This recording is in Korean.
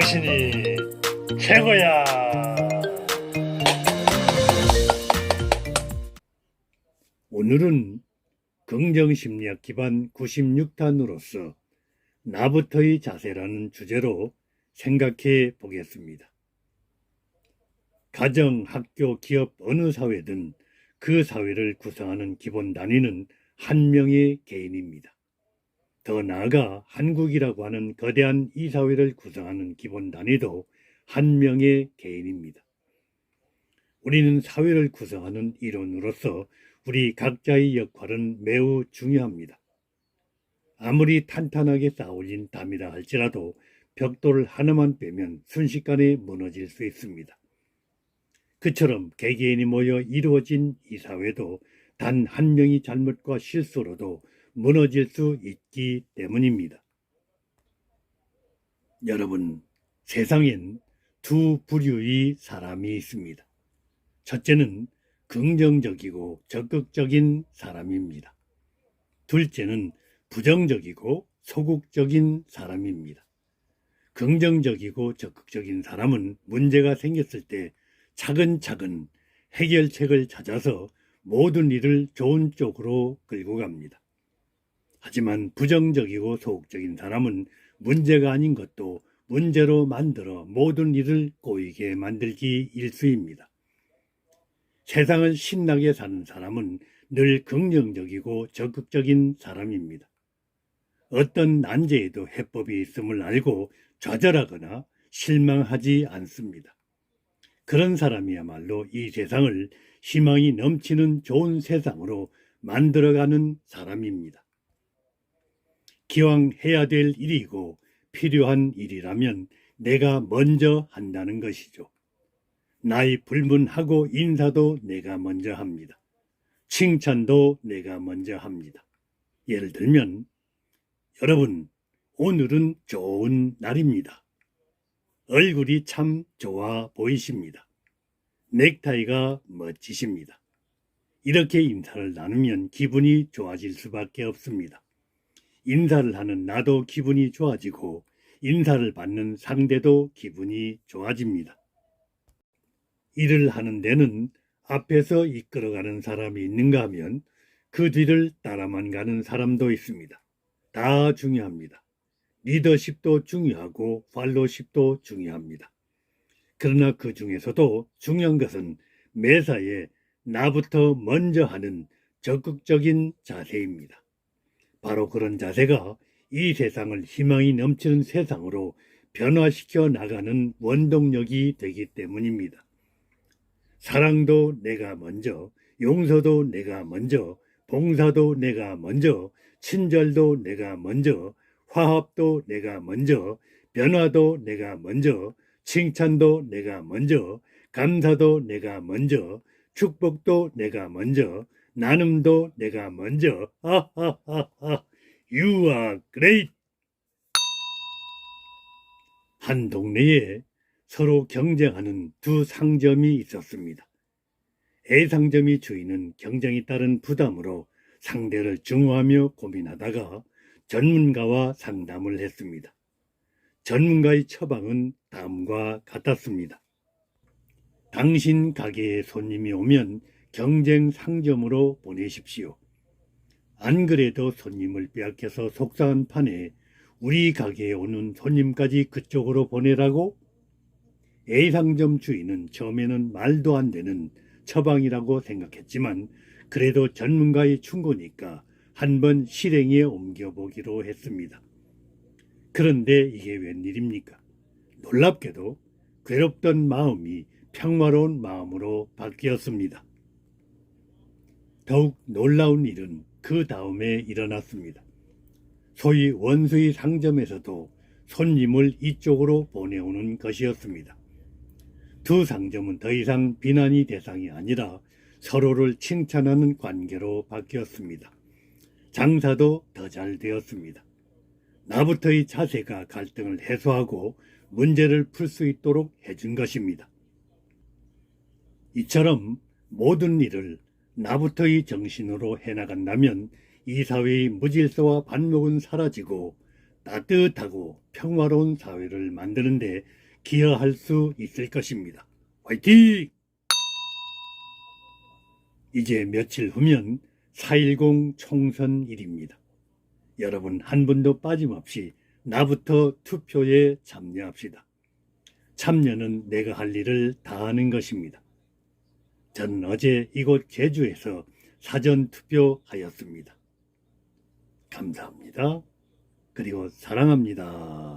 당신이 최고야. 오늘은 긍정심리학 기반 96탄으로서 나부터의 자세라는 주제로 생각해 보겠습니다. 가정, 학교, 기업, 어느 사회든 그 사회를 구성하는 기본 단위는 한 명의 개인입니다. 더 나아가 한국이라고 하는 거대한 이 사회를 구성하는 기본 단위도 한 명의 개인입니다. 우리는 사회를 구성하는 일원으로서 우리 각자의 역할은 매우 중요합니다. 아무리 탄탄하게 쌓아올린 담이라 할지라도 벽돌을 하나만 빼면 순식간에 무너질 수 있습니다. 그처럼 개개인이 모여 이루어진 이 사회도 단 한 명의 잘못과 실수로도 무너질 수 있기 때문입니다. 여러분, 세상엔 두 부류의 사람이 있습니다. 첫째는 긍정적이고 적극적인 사람입니다. 둘째는 부정적이고 소극적인 사람입니다. 긍정적이고 적극적인 사람은 문제가 생겼을 때 차근차근 해결책을 찾아서 모든 일을 좋은 쪽으로 끌고 갑니다. 하지만 부정적이고 소극적인 사람은 문제가 아닌 것도 문제로 만들어 모든 일을 꼬이게 만들기 일쑤입니다. 세상을 신나게 사는 사람은 늘 긍정적이고 적극적인 사람입니다. 어떤 난제에도 해법이 있음을 알고 좌절하거나 실망하지 않습니다. 그런 사람이야말로 이 세상을 희망이 넘치는 좋은 세상으로 만들어가는 사람입니다. 기왕 해야 될 일이고 필요한 일이라면 내가 먼저 한다는 것이죠. 나이 불문하고 인사도 내가 먼저 합니다. 칭찬도 내가 먼저 합니다. 예를 들면, 여러분, 오늘은 좋은 날입니다. 얼굴이 참 좋아 보이십니다. 넥타이가 멋지십니다. 이렇게 인사를 나누면 기분이 좋아질 수밖에 없습니다. 인사를 하는 나도 기분이 좋아지고 인사를 받는 상대도 기분이 좋아집니다. 일을 하는 데는 앞에서 이끌어가는 사람이 있는가 하면 그 뒤를 따라만 가는 사람도 있습니다. 다 중요합니다. 리더십도 중요하고 팔로우십도 중요합니다. 그러나 그 중에서도 중요한 것은 매사에 나부터 먼저 하는 적극적인 자세입니다. 바로 그런 자세가 이 세상을 희망이 넘치는 세상으로 변화시켜 나가는 원동력이 되기 때문입니다. 사랑도 내가 먼저, 용서도 내가 먼저, 봉사도 내가 먼저, 친절도 내가 먼저, 화합도 내가 먼저, 변화도 내가 먼저, 칭찬도 내가 먼저, 감사도 내가 먼저, 축복도 내가 먼저, 나눔도 내가 먼저. 하하하하. You are great. 한 동네에 서로 경쟁하는 두 상점이 있었습니다. A 상점의 주인은 경쟁에 따른 부담으로 상대를 증오하며 고민하다가 전문가와 상담을 했습니다. 전문가의 처방은 다음과 같았습니다. 당신 가게에 손님이 오면 경쟁 상점으로 보내십시오. 안 그래도 손님을 빼앗겨서 속상한 판에 우리 가게에 오는 손님까지 그쪽으로 보내라고? A 상점 주인은 처음에는 말도 안 되는 처방이라고 생각했지만 그래도 전문가의 충고니까 한번 실행에 옮겨보기로 했습니다. 그런데 이게 웬일입니까? 놀랍게도 괴롭던 마음이 평화로운 마음으로 바뀌었습니다. 더욱 놀라운 일은 그 다음에 일어났습니다. 소위 원수의 상점에서도 손님을 이쪽으로 보내오는 것이었습니다. 두 상점은 더 이상 비난의 대상이 아니라 서로를 칭찬하는 관계로 바뀌었습니다. 장사도 더 잘 되었습니다. 나부터의 자세가 갈등을 해소하고 문제를 풀 수 있도록 해준 것입니다. 이처럼 모든 일을 나부터의 정신으로 해나간다면 이 사회의 무질서와 반목은 사라지고 따뜻하고 평화로운 사회를 만드는 데 기여할 수 있을 것입니다. 화이팅! 이제 며칠 후면 4.10 총선일입니다. 여러분 한 분도 빠짐없이 나부터 투표에 참여합시다. 참여는 내가 할 일을 다하는 것입니다. 저는 어제 이곳 제주에서 사전투표하였습니다. 감사합니다. 그리고 사랑합니다.